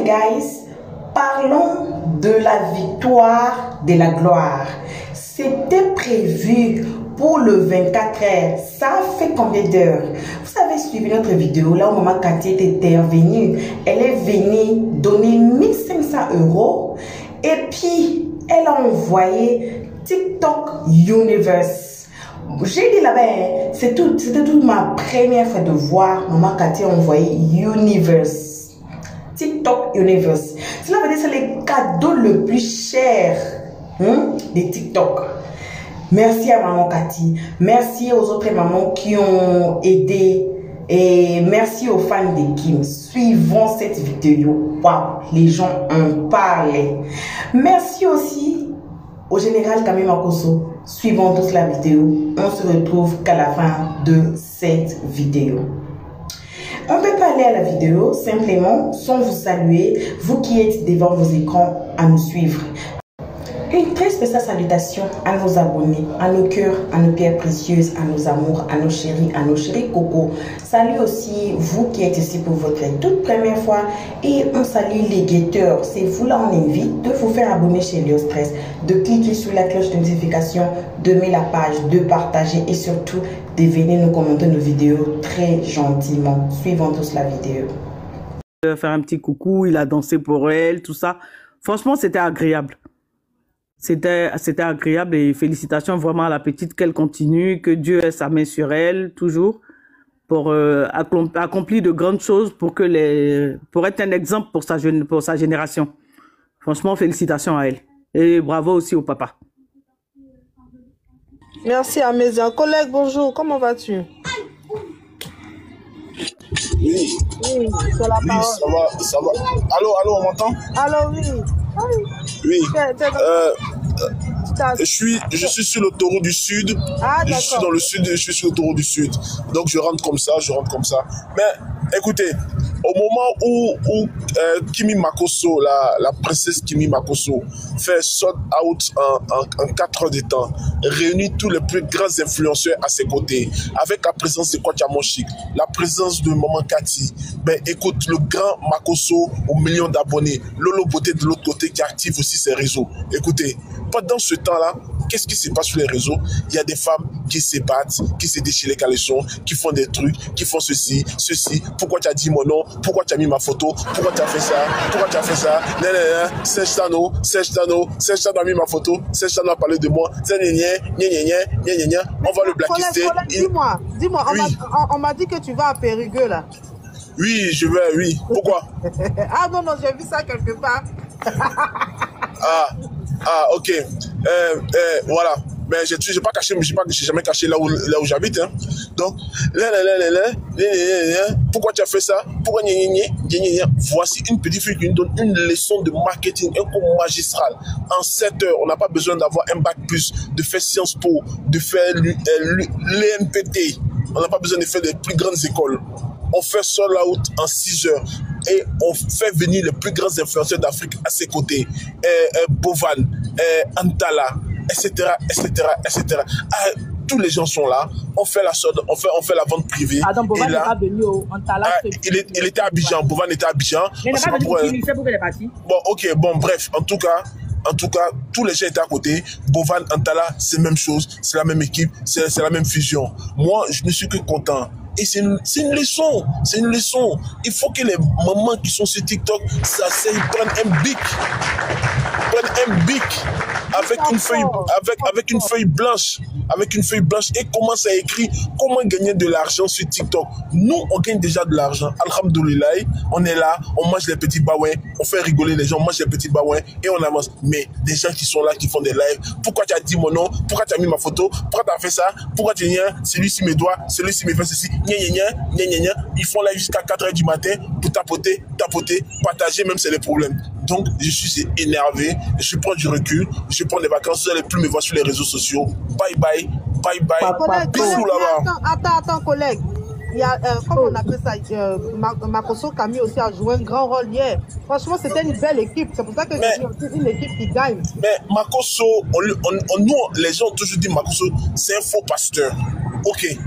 guys, parlons de la victoire de la gloire. C'était prévu pour le 24 heures. Ça fait combien d'heures? Vous avez suivi notre vidéo là où maman Cathy est intervenue. Elle est venue donner 1500 € et puis elle a envoyé TikTok Universe. J'ai dit là-bas, c'était toute ma première fois de voir maman Cathy envoyer Universe. TikTok Universe. Cela veut dire que c'est le cadeau le plus cher de TikTok. Merci à maman Cathy. Merci aux autres mamans qui ont aidé. Et merci aux fans de Kim. Suivons cette vidéo. Waouh, les gens en parlent. Merci aussi au général Camille Makosso. Suivons tous la vidéo. On se retrouve qu'à la fin de cette vidéo. On ne peut pas aller à la vidéo simplement sans vous saluer, vous qui êtes devant vos écrans à nous suivre. Une très spéciale salutation à nos abonnés, à nos cœurs, à nos pierres précieuses, à nos amours, à nos chéris coco. Salut aussi vous qui êtes ici pour votre toute première fois et on salue les guetteurs. C'est vous là on invite de vous faire abonner chez Léo Stress, de cliquer sur la cloche de notification, de mettre la page, de partager et surtout de venir nous commenter nos vidéos très gentiment. Suivons tous la vidéo. Faire un petit coucou, il a dansé pour elle, tout ça. Franchement, c'était agréable. C'était agréable et félicitations vraiment à la petite qu'elle continue, que Dieu ait sa main sur elle toujours pour accomplir de grandes choses pour être un exemple pour sa génération. Franchement, félicitations à elle et bravo aussi au papa. Merci à mes collègues, bonjour, comment vas-tu? Oui, c'est la parole. Ça va. Allô, on m'entend? Allô, oui. Oui. Je suis sur l'autoroute du Sud. Ah, je suis dans le Sud et je suis sur l'autoroute du Sud. Donc je rentre comme ça. Mais écoutez, au moment où Kimi Makosso, la princesse Kimi Makosso, fait sold out en 4 heures de temps, réunit tous les plus grands influenceurs à ses côtés, avec la présence de Kwachamo Chic, la présence de Maman Cathy, ben écoute, le grand Makosso aux millions d'abonnés, Lolo Beauté de l'autre côté qui active aussi ses réseaux. Écoutez, pendant ce temps-là, qu'est-ce qui se passe sur les réseaux? Il y a des femmes qui se battent, qui se déchirent les caleçons, qui font des trucs, qui font ceci. Pourquoi tu as dit mon nom? Pourquoi tu as mis ma photo? Pourquoi tu as fait ça? Serge Tano a mis ma photo. Serge Tano a parlé de moi. On va le blacklister. Dis-moi, oui. on m'a dit que tu vas à Périgueux là. Oui, je vais, oui. Pourquoi? Ah non, j'ai vu ça quelque part. Ok. Voilà. Mais j'ai pas caché, j'ai jamais caché là où j'habite. Hein. Donc, pourquoi tu as fait ça? Pourquoi voici une petite fille qui nous donne une leçon de marketing, un cours magistral. En 7 heures, on n'a pas besoin d'avoir un bac plus, de faire Sciences Po, de faire l'ENPT. On n'a pas besoin de faire les plus grandes écoles. On fait sold out en 6 heures. Et on fait venir les plus grands influenceurs d'Afrique à ses côtés. Bovan, Antala, etc. Tous les gens sont là. On fait la solde, on fait la vente privée. Ah donc Bovan n'est pas venu au Antala. Il était à Abidjan. Bovan était à Abidjan. Il n'est pas venu pour il sait pourquoi il est parti. Bon, bref, en tout cas, tous les gens étaient à côté. Bovan, Antala, c'est la même chose. C'est la même équipe. C'est la même fusion. Moi, je ne suis que content. Et c'est une leçon. Il faut que les mamans qui sont sur TikTok s'asseyent, prennent un bic. Avec une feuille blanche. Et commencent à écrire comment gagner de l'argent sur TikTok. Nous, on gagne déjà de l'argent. Alhamdoulilah, on est là, on mange les petits baouins, on fait rigoler les gens, on mange les petits baouins et on avance. Mais des gens qui sont là, qui font des lives, pourquoi tu as dit mon nom? Pourquoi tu as mis ma photo? Pourquoi tu as fait ça? Pourquoi tu es celui-ci me doit, celui-ci me fait ceci? Ils font live jusqu'à 4 heures du matin pour tapoter, partager, même c'est les problèmes. Donc, je suis énervé, je prends du recul, je prends des vacances, vous n'allez plus me voir sur les réseaux sociaux. Bye bye. Bisous là-bas. Attends, collègue. Il y a, comment on appelle ça, Makosso Camille aussi a joué un grand rôle hier. Franchement, c'était une belle équipe. C'est pour ça que c'est une équipe qui gagne. Mais Makosso, nous, les gens ont toujours dit Makosso, c'est un faux pasteur. Ok,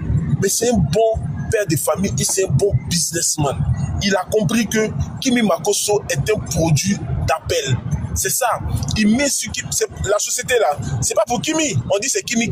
mais c'est un bon père de famille et c'est un bon businessman. Il a compris que Kimi Makosso est un produit d'appel. C'est ça. Il met sur la société là. C'est pas pour Kimi. On dit c'est Kimi.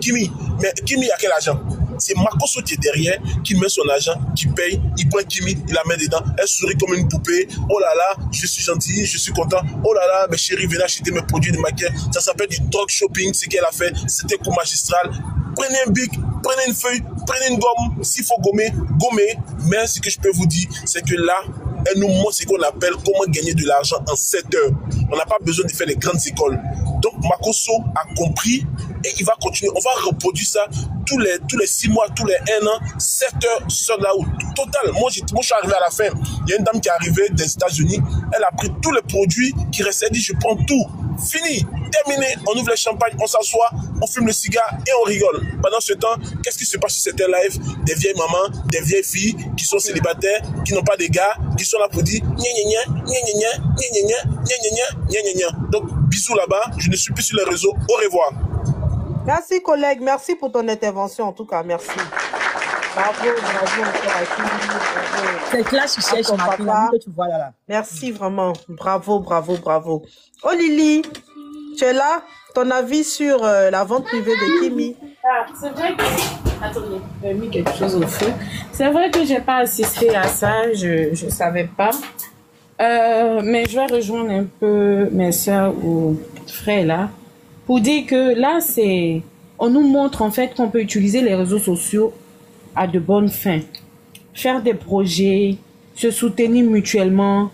Mais Kimi a quel argent? C'est Makosso qui est derrière, qui met son argent, qui paye, il prend Kimi, il la met dedans, elle sourit comme une poupée. Oh là là, je suis gentil, je suis content. Oh là là, mes chéris, venez acheter mes produits de maquillage. Ça s'appelle du drug shopping, ce qu'elle a fait. C'était coup magistral. Prenez un bic, prenez une feuille, prenez une gomme. S'il faut gommer, gommez. Mais ce que je peux vous dire, c'est que là, elle nous montre ce qu'on appelle comment gagner de l'argent en 7 heures. On n'a pas besoin de faire les grandes écoles. Donc Makosso a compris et il va continuer. On va reproduire ça tous les 6 mois, tous les 1 an, 7 heures sur la route. Total. Moi, je suis arrivé à la fin. Il y a une dame qui est arrivée des États-Unis. Elle a pris tous les produits qui restaient. Elle dit, je prends tout. Fini. Terminé. On ouvre les champagnes, on s'assoit, on fume le cigare et on rigole. Pendant ce temps, qu'est-ce qui se passe sur cette live? Des vieilles mamans, des vieilles filles qui sont célibataires, qui n'ont pas de gars, qui sont là pour dire donc bisous là-bas, je ne suis plus sur les réseaux, au revoir. Merci collègue, merci pour ton intervention en tout cas, merci. Bravo. C'est classe sur Cherche Martin, que tu vois là. Merci vraiment, bravo. Oh Lily, tu es là? Ton avis sur la vente privée de Kimi? C'est vrai que... Attendez, j'ai mis quelque chose au feu. C'est vrai que j'ai pas assisté à ça, je savais pas. Mais je vais rejoindre un peu mes soeurs ou frères là pour dire que là on nous montre en fait qu'on peut utiliser les réseaux sociaux à de bonnes fins, faire des projets, se soutenir mutuellement.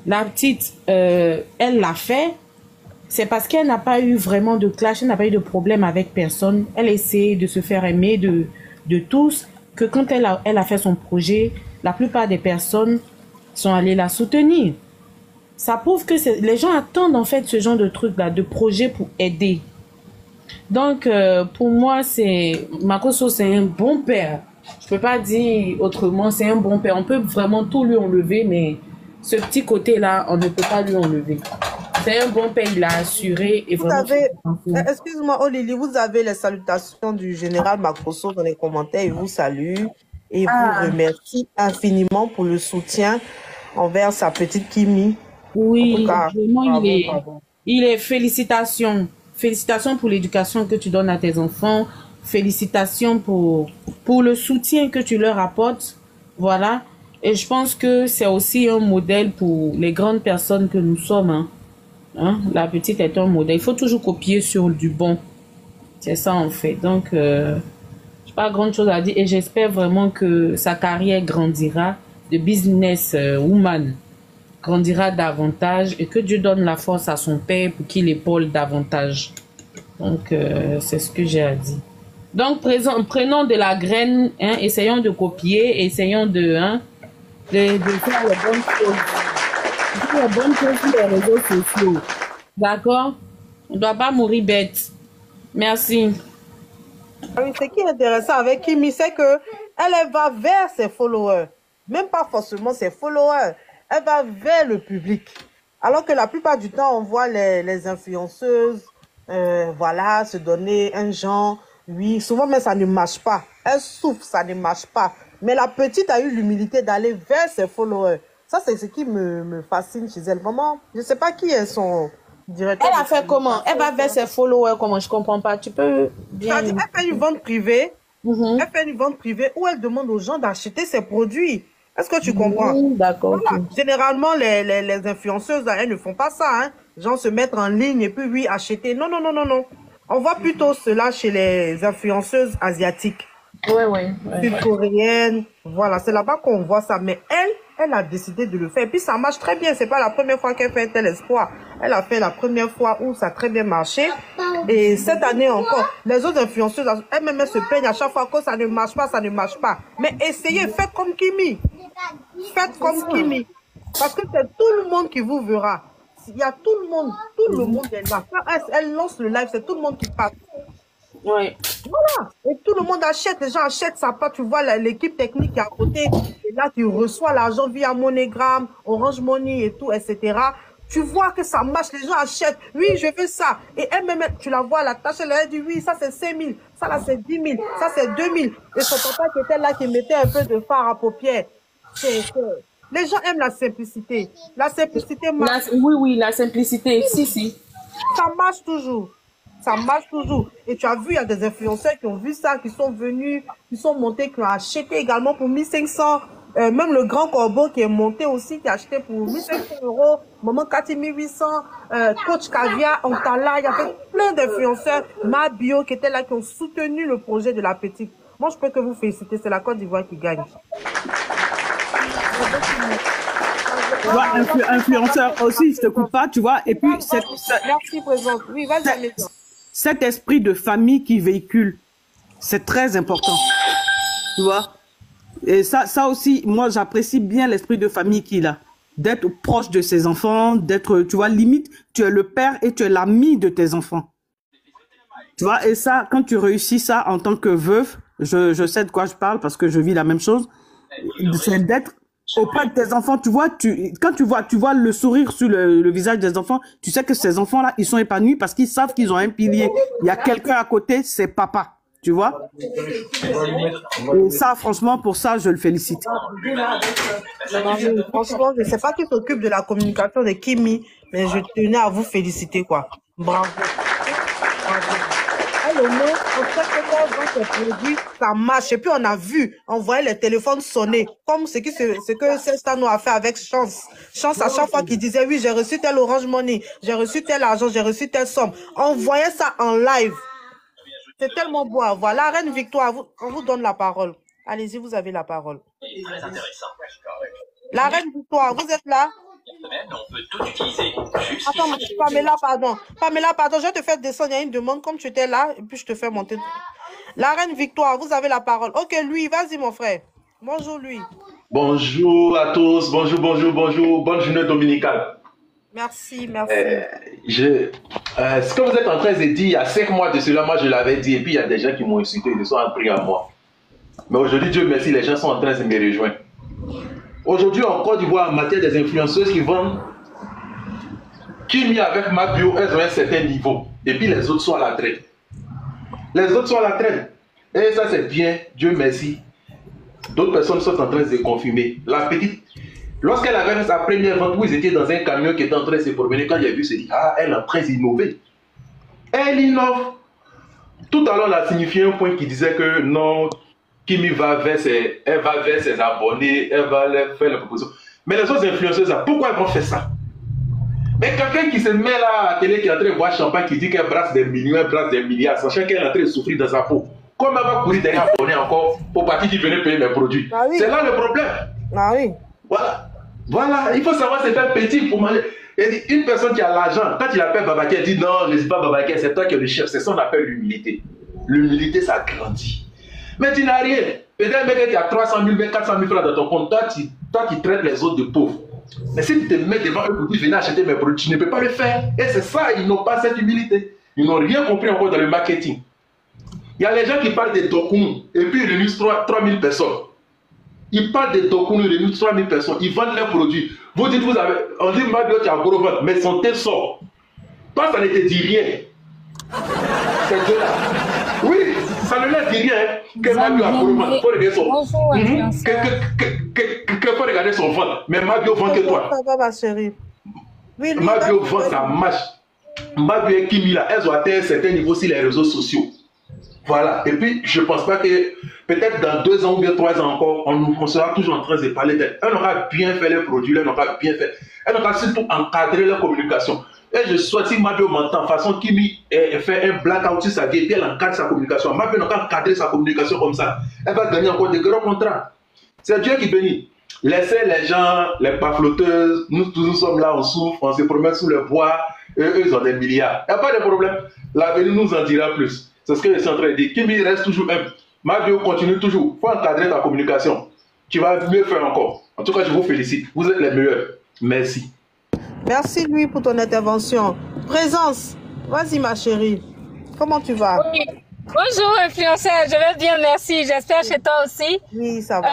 La petite, elle l'a fait. C'est parce qu'elle n'a pas eu vraiment de clash, elle n'a pas eu de problème avec personne. Elle essaie de se faire aimer de tous, que quand elle a fait son projet, la plupart des personnes sont allées la soutenir. Ça prouve que les gens attendent en fait ce genre de truc-là, de projet pour aider. Donc, pour moi, Makosso, c'est un bon père. Je peux pas dire autrement, c'est un bon père. On peut vraiment tout lui enlever, mais ce petit côté-là, on ne peut pas lui enlever. C'est un bon père, il a assuré. Et excuse-moi, Olili, vous avez les salutations du général Makosso dans les commentaires. Il vous salue et vous remercie infiniment pour le soutien envers sa petite Kimi. Oui, vraiment, il est félicitations. Félicitations pour l'éducation que tu donnes à tes enfants. Félicitations pour le soutien que tu leur apportes. Voilà. Et je pense que c'est aussi un modèle pour les grandes personnes que nous sommes. La petite est un modèle. Il faut toujours copier sur du bon. C'est ça en fait. Donc, je n'ai pas grand chose à dire. Et j'espère vraiment que sa carrière grandira. De business woman grandira davantage. Et que Dieu donne la force à son père pour qu'il épaule davantage. Donc, c'est ce que j'ai à dire. Donc, prenons de la graine. Essayons de copier. Essayons de faire les bonnes choses. Les bonnes choses sur les réseaux sociaux. D'accord? On ne doit pas mourir bête. Merci. Oui, ce qui est intéressant avec Kimi, c'est que elle va vers ses followers. Même pas forcément ses followers. Elle va vers le public. Alors que la plupart du temps, on voit les influenceuses, voilà, se donner un genre. Oui, souvent, mais ça ne marche pas. Elle souffre, ça ne marche pas. Mais la petite a eu l'humilité d'aller vers ses followers. Ça, c'est ce qui me fascine chez elle. Vraiment, je ne sais pas qui est son directeur. Elle a fait comment? Elle va vers ses followers, comment? Je ne comprends pas. Tu peux bien... Elle fait une vente privée. Elle fait une vente privée où elle demande aux gens d'acheter ses produits. Est-ce que tu comprends? D'accord. Voilà. Généralement, les influenceuses, elles ne font pas ça. Les gens se mettent en ligne et puis, oui, acheter. Non. On voit plutôt cela chez les influenceuses asiatiques. Oui. Coréennes. Voilà, c'est là-bas qu'on voit ça. Mais elle a décidé de le faire. Et puis, ça marche très bien. C'est pas la première fois qu'elle fait un tel espoir. Elle a fait la première fois où ça a très bien marché. Et cette année encore, les autres influenceuses, elles-mêmes se plaignent à chaque fois que ça ne marche pas. Mais essayez, faites comme Kimi. Faites comme Kimi. Parce que c'est tout le monde qui vous verra. Il y a tout le monde est là. Quand elle lance le live, c'est tout le monde qui passe. Oui. Voilà. Et tout le monde achète. Les gens achètent ça. Tu vois l'équipe technique qui est à côté. Et là, tu reçois l'argent via MoneyGram, Orange Money et tout, etc. Tu vois que ça marche. Les gens achètent. Oui, je veux ça. Et elle-même, tu la vois, la tâche, elle dit oui, ça c'est 5 000. Ça là, c'est 10 000. Ça, c'est 2 000. Et son papa qui était là, qui mettait un peu de fard à paupières. Les gens aiment la simplicité. La simplicité marche. Oui, la simplicité. Si. Ça marche toujours. Ça marche toujours. Et tu as vu, il y a des influenceurs qui ont vu ça, qui sont venus, qui sont montés, qui ont acheté également pour 1500. Même le grand corbeau qui est monté aussi, qui a acheté pour 1500 €. Maman 4800. Coach Caviar, Antala. Il y avait plein d'influenceurs. Ma Bio qui étaient là, qui ont soutenu le projet de la petite. Moi, je peux que vous féliciter. C'est la Côte d'Ivoire qui gagne. Tu vois, influenceur aussi, je te coupe pas, tu vois. Et puis, Merci, présente. Oui, vas-y, cet esprit de famille qui véhicule, c'est très important. Tu vois. Et ça aussi, moi, j'apprécie bien l'esprit de famille qu'il a. D'être proche de ses enfants, d'être, tu vois, limite, tu es le père et tu es l'ami de tes enfants. Tu vois, et ça, quand tu réussis ça en tant que veuve, je sais de quoi je parle parce que je vis la même chose, c'est d'être auprès de tes enfants, tu vois, quand tu vois le sourire sur le visage des enfants, tu sais que ces enfants-là, ils sont épanouis parce qu'ils savent qu'ils ont un pilier. Il y a quelqu'un à côté, c'est papa, tu vois. Et ça, franchement, pour ça, je le félicite. Franchement, je ne sais pas qui s'occupe de la communication de Kimi, mais je tenais à vous féliciter, quoi. Bravo. Le nom, on sait que quand ces produits, ça marche. Et puis on a vu, on voyait les téléphones sonner, comme ce que Cestano a fait avec Chance. Chance, à chaque fois qu'il disait, oui, j'ai reçu tel Orange Money, j'ai reçu tel argent, j'ai reçu telle somme. On voyait ça en live. C'est tellement beau à voir. La reine Victoire, on vous donne la parole. Allez-y, vous avez la parole. Très intéressant. La reine Victoire, vous êtes là? On peut tout utiliser. Attends, Pamela, pardon. Pamela, pardon, je vais te faire descendre. Il y a une demande comme tu étais là, et puis je te fais monter. La reine Victoire, vous avez la parole. Ok, lui, vas-y, mon frère. Bonjour, lui. Bonjour à tous. Bonjour. Bonne journée dominicale. Merci. Ce que vous êtes en train de dire, il y a 5 mois de cela, moi je l'avais dit, et puis il y a des gens qui m'ont insulté, ils sont appris à moi. Mais aujourd'hui, Dieu merci, les gens sont en train de me rejoindre. Aujourd'hui, en Côte d'Ivoire, en matière des influenceuses qui vendent, qui mis avec ma bio, elles ont un certain niveau. Et puis les autres sont à la traite. Et ça, c'est bien, Dieu merci. D'autres personnes sont en train de se confirmer. La petite, lorsqu'elle avait fait sa première vente, où ils étaient dans un camion qui était en train de se promener, quand il a vu, il s'est dit, ah, elle est en train d'innover. Elle innove. Tout à l'heure, elle a signifié un point qui disait que non, Kimi va vers ses abonnés, elle va leur faire la proposition. Mais les autres influenceuses, pourquoi elles vont faire ça? Mais quelqu'un qui se met là à la télé, qui est en train de boire champagne, qui dit qu'elle brasse des millions, elle brasse des milliards, sachant qu'elle est en train de souffrir dans sa peau. Comment elle va courir derrière abonnés encore pour partir qui venait payer mes produits? Ah oui. C'est là le problème. Ah oui. Voilà, il faut savoir se faire petit pour manger. Et une personne qui a l'argent, quand il appelle Babaké, elle dit non, je ne suis pas Babaké, c'est toi qui es le chef. C'est ça qu'on appelle l'humilité. L'humilité, ça grandit. Mais tu n'as rien. Peut-être un mec qui a 300 000, 400 000 francs dans ton compte, toi qui traites les autres de pauvres. Mais si tu te mets devant eux pour dire venez acheter mes produits, tu ne peux pas le faire. Et c'est ça, ils n'ont pas cette humilité. Ils n'ont rien compris encore dans le marketing. Il y a les gens qui parlent des tokens et puis ils réunissent 3 000 personnes. Ils parlent des tokens, ils réunissent 3 000 personnes. Ils vendent leurs produits. Vous dites, on dit Mabio, tu as gros ventre, mais son thé sort. Toi, ça ne te dit rien. C'est Dieu là. Oui, ça ne leur dit rien. Que Mabio a gros ventre. Il faut regarder son faut regarder son ventre. Mais Mabio vend que toi. Oui, Mabio vend, ça marche. Mabio et Kimi là, elles ont atteint un certain niveau sur les réseaux sociaux. Voilà. Et puis, je ne pense pas que peut-être dans 2 ans ou bien 3 ans encore, on sera toujours en train de parler d'elle. Elle aura bien fait les produits, elle aura bien fait. Elle aura surtout encadré la communication. Et je souhaite, si Mabio m'entend, façon Kimi fait un blackout sur sa vie et puis elle encadre sa communication. Mabio n'a pas encadré sa communication comme ça. Elle va gagner encore de grands contrats. C'est Dieu qui bénit. Laissez les gens, les pafloteuses, nous tous sommes là, on souffre, on se promène sous le bois, eux ils ont des milliards. Il n'y a pas de problème. L'avenir nous en dira plus. C'est ce que je suis en train de dire. Kimi reste toujours humble. Mabio continue toujours. Il faut encadrer ta communication. Tu vas mieux faire encore. En tout cas, je vous félicite. Vous êtes les meilleurs. Merci. Merci, Louis, pour ton intervention. Présence. Vas-y, ma chérie. Comment tu vas? Oui. Bonjour, influenceur. Je vais bien, merci. J'espère chez toi aussi. Oui, ça va.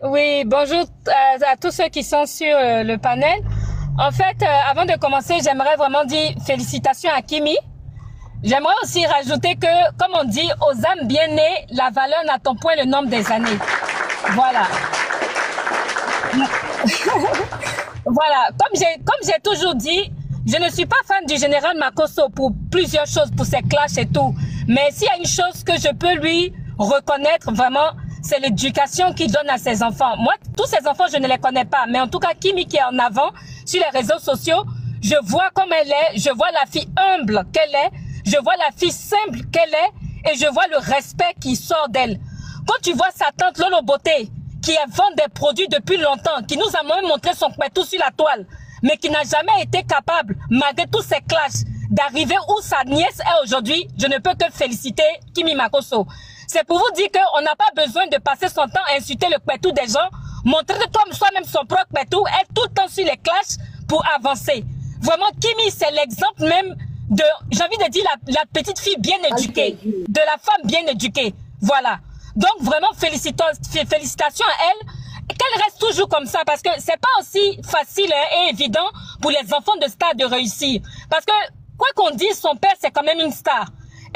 Oui, bonjour à tous ceux qui sont sur le panel. En fait, avant de commencer, j'aimerais vraiment dire félicitations à Kimi. J'aimerais aussi rajouter que, comme on dit, aux âmes bien nées, la valeur n'attend point le nombre des années. Voilà. Voilà. Comme j'ai toujours dit, je ne suis pas fan du général Makosso pour plusieurs choses, pour ses clashs et tout. Mais s'il y a une chose que je peux lui reconnaître vraiment, c'est l'éducation qu'il donne à ses enfants. Moi, tous ses enfants, je ne les connais pas. Mais en tout cas, Kimi qui est en avant sur les réseaux sociaux, je vois comme elle est, je vois la fille humble qu'elle est, je vois la fille simple qu'elle est, et je vois le respect qui sort d'elle. Quand tu vois sa tante Lolo Beauté, qui vend des produits depuis longtemps, qui nous a même montré son tout sur la toile, mais qui n'a jamais été capable, malgré tous ses clashs, d'arriver où sa nièce est aujourd'hui, je ne peux que féliciter Kimi Makosso. C'est pour vous dire qu'on n'a pas besoin de passer son temps à insulter le pétou des gens, montrer comme soi-même son propre pétou, être tout le temps sur les clashs pour avancer. Vraiment, Kimi, c'est l'exemple même de, j'ai envie de dire, la petite fille bien éduquée, de la femme bien éduquée. Voilà. Donc, vraiment, félicitations à elle. Qu'elle reste toujours comme ça, parce que c'est pas aussi facile et évident pour les enfants de star de réussir. Parce que, quoi qu'on dise, son père, c'est quand même une star.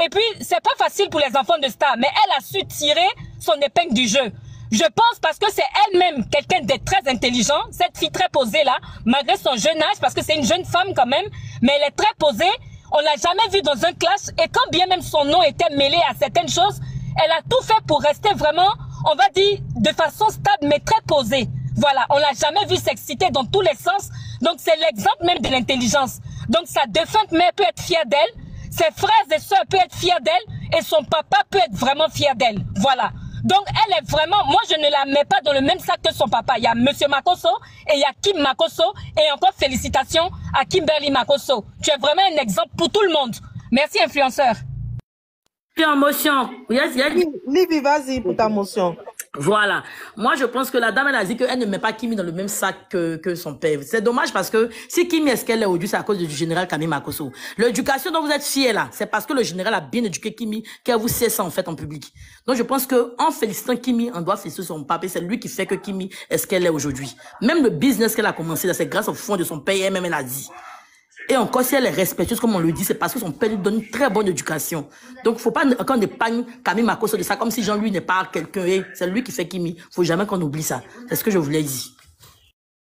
Et puis, c'est pas facile pour les enfants de star, mais elle a su tirer son épingle du jeu. Je pense parce que c'est elle-même quelqu'un de très intelligent, cette fille très posée là, malgré son jeune âge, parce que c'est une jeune femme quand même, mais elle est très posée. On l'a jamais vue dans un clash, et quand bien même son nom était mêlé à certaines choses, elle a tout fait pour rester vraiment, on va dire, de façon stable, mais très posée. Voilà, on l'a jamais vu s'exciter dans tous les sens. Donc, c'est l'exemple même de l'intelligence. Donc, sa défunte mère peut être fière d'elle, ses frères et sœurs peuvent être fiers d'elle, et son papa peut être vraiment fier d'elle. Voilà. Donc, elle est vraiment, moi, je ne la mets pas dans le même sac que son papa. Il y a Monsieur Makosso et il y a Kim Makosso. Et encore félicitations à Kimberly Makosso. Tu es vraiment un exemple pour tout le monde. Merci, influenceur. Je suis en motion. Livy, vas-y pour ta motion. Voilà. Moi, je pense que la dame, elle a dit qu'elle ne met pas Kimi dans le même sac que son père. C'est dommage parce que si Kimi est ce qu'elle est aujourd'hui, c'est à cause du général Kami Makosso. L'éducation dont vous êtes fiers là, c'est parce que le général a bien éduqué Kimi qu'elle vous sait ça en fait en public. Donc, je pense que en félicitant Kimi, on doit féliciter son papa. C'est lui qui fait que Kimi est ce qu'elle est aujourd'hui. Même le business qu'elle a commencé là, c'est grâce au fond de son père, elle-même, elle a dit. Et encore, si elle est respectueuse, comme on le dit, c'est parce que son père lui donne une très bonne éducation. Donc, faut pas qu'on épargne Kami Makosso de ça, comme si Jean-Louis n'est pas quelqu'un, et c'est lui qui fait Kimi. Faut jamais qu'on oublie ça. C'est ce que je voulais dire.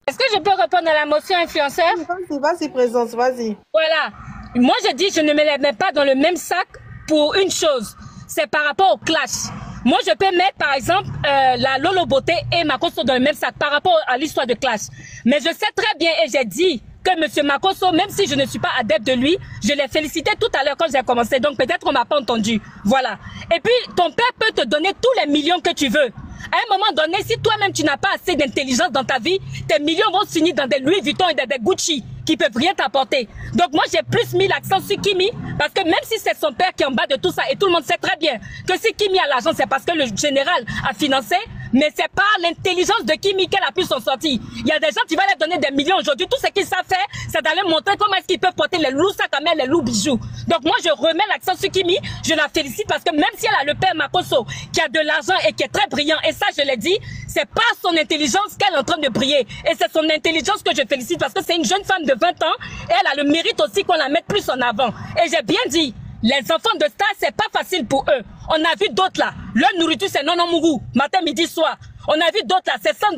Est-ce que je peux répondre à la motion influenceur? Vas-y, présence, vas-y. Voilà. Moi, je dis, je ne me les mets pas dans le même sac pour une chose. C'est par rapport au clash. Moi, je peux mettre, par exemple, la Lolo Beauté et Makosso dans le même sac par rapport à l'histoire de clash. Mais je sais très bien, et j'ai dit, que M. Makosso, même si je ne suis pas adepte de lui, je l'ai félicité tout à l'heure quand j'ai commencé. Donc peut-être qu'on m'a pas entendu. Voilà. Et puis, ton père peut te donner tous les millions que tu veux. À un moment donné, si toi-même tu n'as pas assez d'intelligence dans ta vie, tes millions vont se finir dans des Louis Vuitton et dans des Gucci qui peuvent rien t'apporter. Donc moi, j'ai plus mis l'accent sur Kimi parce que même si c'est son père qui est en bas de tout ça, et tout le monde sait très bien que si Kimi a l'argent, c'est parce que le général a financé, mais c'est pas l'intelligence de Kimi qu'elle a pu s'en sortir. Il y a des gens qui vont leur donner des millions aujourd'hui. Tout ce qu'ils savent faire, c'est d'aller montrer comment est-ce qu'ils peuvent porter les loups sacs à main, les loups bijoux. Donc moi, je remets l'accent sur Kimi. Je la félicite parce que même si elle a le père Makosso qui a de l'argent et qui est très brillant, et ça, je l'ai dit, c'est pas son intelligence qu'elle est en train de briller. Et c'est son intelligence que je félicite parce que c'est une jeune femme de 20 ans et elle a le mérite aussi qu'on la mette plus en avant. Et j'ai bien dit, les enfants de star, c'est pas facile pour eux. On a vu d'autres là. Leur nourriture, c'est non mourou. Matin, midi, soir. On a vu d'autres là. C'est sans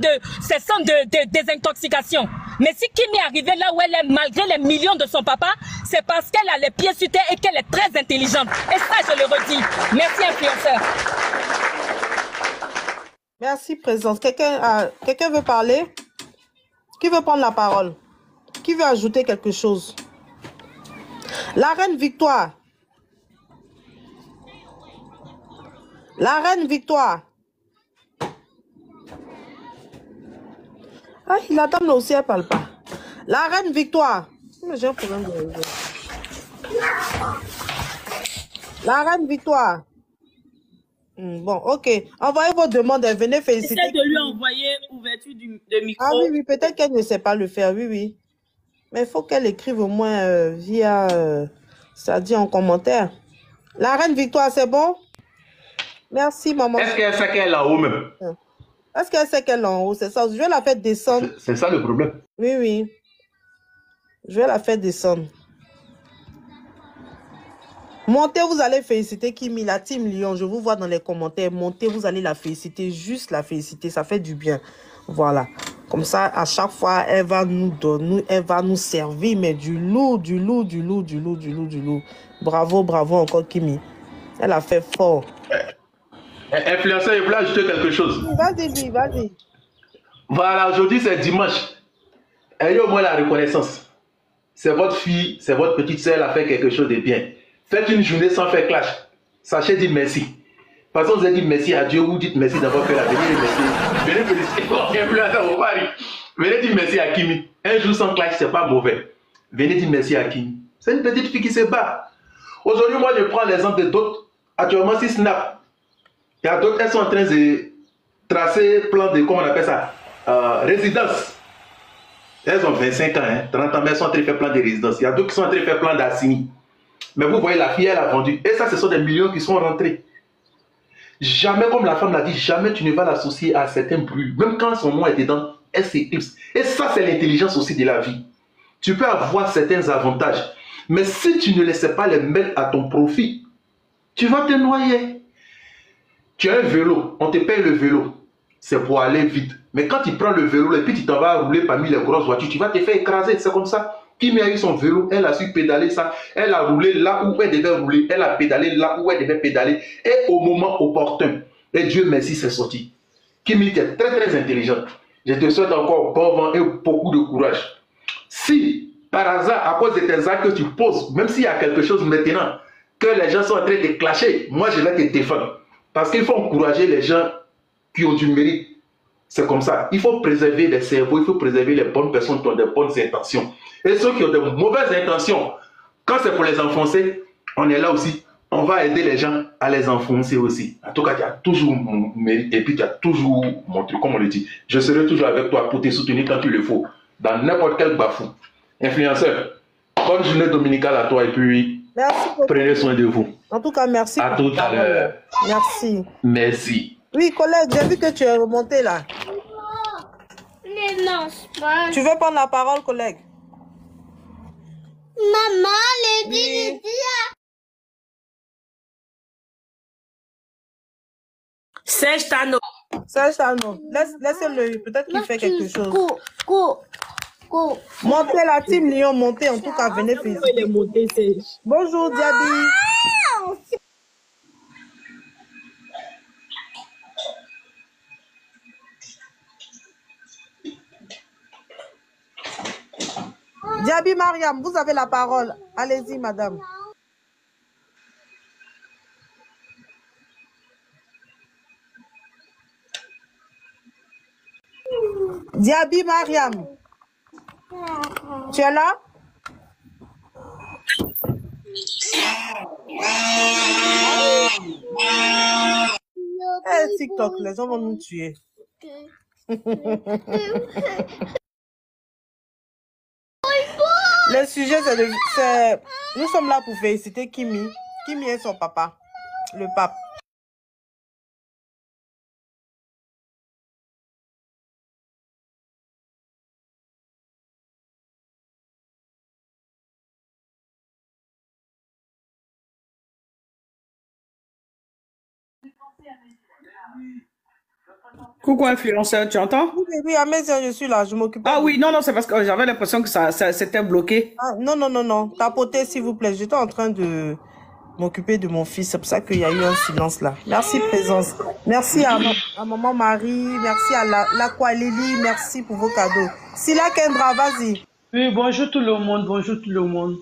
de désintoxication. Mais si Kimi est arrivée là où elle est, malgré les millions de son papa, c'est parce qu'elle a les pieds sur terre et qu'elle est très intelligente. Et ça, je le redis. Merci, influenceur. Merci, présence. Quelqu'un veut parler? Qui veut prendre la parole? Qui veut ajouter quelque chose? La reine Victoire. La reine Victoire. Ah, la dame là aussi, elle parle pas. La reine Victoire. J'ai un problème de réseau. La reine Victoire. Bon, ok. Envoyez vos demandes et venez féliciter. Essaye de lui envoyer ouverture de micro. Ah oui, peut-être qu'elle ne sait pas le faire, oui. Mais il faut qu'elle écrive au moins via, c'est-à-dire en commentaire. La reine Victoire, c'est bon? Merci, maman. Est-ce qu'elle sait qu'elle est là-haut même? Est-ce qu'elle sait qu'elle est en haut? C'est ça. Je vais la faire descendre. C'est ça le problème. Oui. Je vais la faire descendre. Montez, vous allez féliciter Kimi, la team Lyon. Je vous vois dans les commentaires. Montez, vous allez la féliciter, juste la féliciter. Ça fait du bien. Voilà. Comme ça, à chaque fois, elle va nous donner, elle va nous servir, mais du lourd, du lourd, du lourd, du lourd, du lourd, du lourd. Bravo, bravo encore Kimi. Elle a fait fort. Influenceur, il voulait ajouter quelque chose. Vas-y, vas-y. Voilà, aujourd'hui c'est dimanche. Ayez au moins la reconnaissance. C'est votre fille, c'est votre petite soeur, elle a fait quelque chose de bien. Faites une journée sans faire clash. Sachez dire merci. Parce que vous avez dit merci à Dieu, vous dites merci d'avoir fait la venue. Venez féliciter votre influenceur, vos maris. Venez dire merci à Kimi. Un jour sans clash, c'est pas mauvais. Venez dire merci à Kimi. C'est une petite fille qui se bat. Aujourd'hui, moi, je prends l'exemple de d'autres. Actuellement, si Snap, il y a d'autres, elles sont en train de tracer plan de, comment on appelle ça, résidence. Elles ont 25 ans, 30 ans, mais elles sont en train de faire plan de résidence. Il y a d'autres qui sont en train de faire plan d'assini. Mais vous voyez, la fille, elle a vendu. Et ça, ce sont des millions qui sont rentrés. Jamais, comme la femme l'a dit, jamais tu ne vas l'associer à certains bruits. Même quand son nom est dedans, elle s'éclipse. Et ça, c'est l'intelligence aussi de la vie. Tu peux avoir certains avantages. Mais si tu ne laisses pas les mettre à ton profit, tu vas te noyer. Tu as un vélo, on te paye le vélo. C'est pour aller vite. Mais quand tu prends le vélo et puis tu t'en vas rouler parmi les grosses voitures, tu vas te faire écraser. C'est comme ça. Kimi a eu son vélo, elle a su pédaler ça. Elle a roulé là où elle devait rouler. Elle a pédalé là où elle devait pédaler. Et au moment opportun. Et Dieu merci, c'est sorti. Kimi, tu es très très intelligente. Je te souhaite encore bon vent et beaucoup de courage. Si, par hasard, à cause de tes actes que tu poses, même s'il y a quelque chose maintenant, que les gens sont en train de clasher, moi je vais te défendre. Parce qu'il faut encourager les gens qui ont du mérite. C'est comme ça. Il faut préserver les cerveaux, il faut préserver les bonnes personnes qui ont de bonnes intentions. Et ceux qui ont de mauvaises intentions, quand c'est pour les enfoncer, on est là aussi. On va aider les gens à les enfoncer aussi. En tout cas, tu as toujours mon mérite et puis tu as toujours mon truc, comme on le dit. Je serai toujours avec toi pour te soutenir quand il le faut, dans n'importe quel bafou. Influenceur, bonne journée dominicale à toi et puis prenez soin de vous. En tout cas, merci. À tout à l'heure. Merci. Merci. Oui, collègue, j'ai vu que tu es remonté là. Tu veux prendre la parole, collègue? Maman, les dit. Serge Tano. Serge Tano. Laissez-le, peut-être qu'il fait quelque chose. Montez la team Lyon, montez. En tout cas, venez féliciter. Bonjour, Diaby. Diaby Mariam, vous avez la parole. Allez-y, madame. Diaby Mariam. Tu es là? TikTok, les gens vont nous tuer. Le sujet, c'est... Nous sommes là pour féliciter Kimi. Kimi est son papa, le pape. Coucou influenceur, tu entends? Oui, à mes yeux, je suis là, je m'occupe. Ah oui, non, c'est parce que j'avais l'impression que ça s'était bloqué. Ah, non. Tapotez, s'il vous plaît. J'étais en train de m'occuper de mon fils. C'est pour ça qu'il y a eu un silence là. Merci, présence. Merci à maman Marie. Merci à la Lily. Merci pour vos cadeaux. Sila Kendra, vas-y. Oui, bonjour tout le monde. Bonjour tout le monde.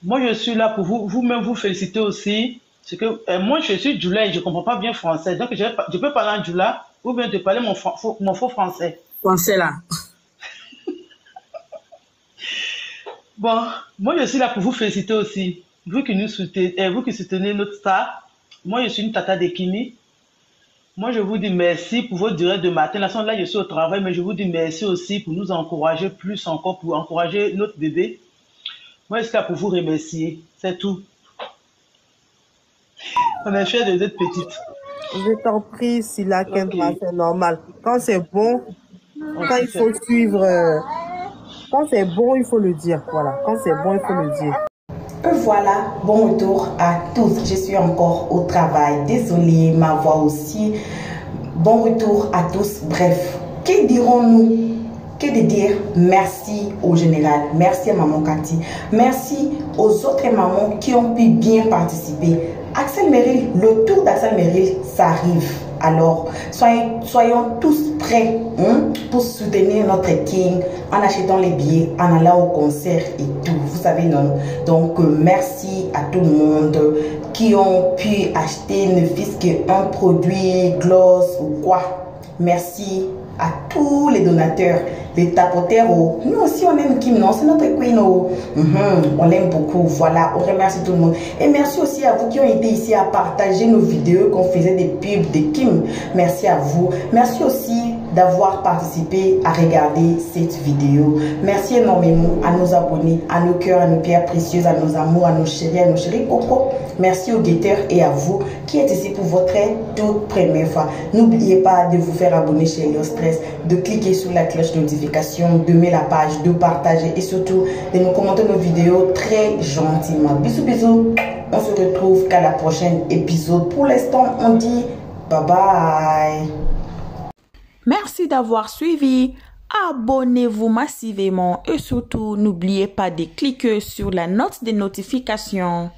Moi, je suis là pour vous-même vous féliciter aussi. C'est que moi, je suis Djoula et je ne comprends pas bien français. Donc, je peux parler en Djoula ou bien te parler mon faux français. Français là. Bon, moi, je suis là pour vous féliciter aussi. Vous qui soutenez notre star. Moi, je suis une tata de Kimi. Moi, je vous dis merci pour votre durée de matin. Là, je suis au travail, mais je vous dis merci aussi pour nous encourager plus encore, pour encourager notre bébé. Moi, je suis là pour vous remercier. C'est tout. On est fiers de être petite. Je t'en prie, Sila Kendra, c'est normal. Quand c'est bon, quand il faut suivre, quand c'est bon, il faut le dire. Voilà, quand c'est bon, il faut le dire. Voilà, bon retour à tous. Je suis encore au travail. Désolée, ma voix aussi. Bon retour à tous. Bref, que dirons-nous? Que de dire merci au général, merci à maman Cathy, merci aux autres mamans qui ont pu bien participer. Axel Merrill, le tour d'Axel Merrill, ça arrive. Alors, soyons tous prêts pour soutenir notre King en achetant les billets, en allant au concert et tout. Vous savez, non? Donc, merci à tout le monde qui ont pu acheter ne fût-ce qu'un produit, gloss ou quoi. Merci à tous les donateurs, les tapoteurs. Nous aussi, on aime Kim, non? C'est notre queen. On l'aime beaucoup. Voilà, on remercie tout le monde. Et merci aussi à vous qui ont été ici à partager nos vidéos, qu'on faisait des pubs de Kim. Merci à vous. Merci aussi d'avoir participé à regarder cette vidéo. Merci énormément à nos abonnés, à nos cœurs, à nos pierres précieuses, à nos amours, à nos chéris Coco. Merci aux guetteurs et à vous qui êtes ici pour votre toute première fois. N'oubliez pas de vous faire abonner chez Léo Stress, de cliquer sur la cloche de notification, de mettre la page, de partager et surtout de nous commenter nos vidéos très gentiment. Bisous, bisous. On se retrouve qu'à la prochaine épisode. Pour l'instant, on dit bye bye. Merci d'avoir suivi. Abonnez-vous massivement et surtout n'oubliez pas de cliquer sur la note de notification.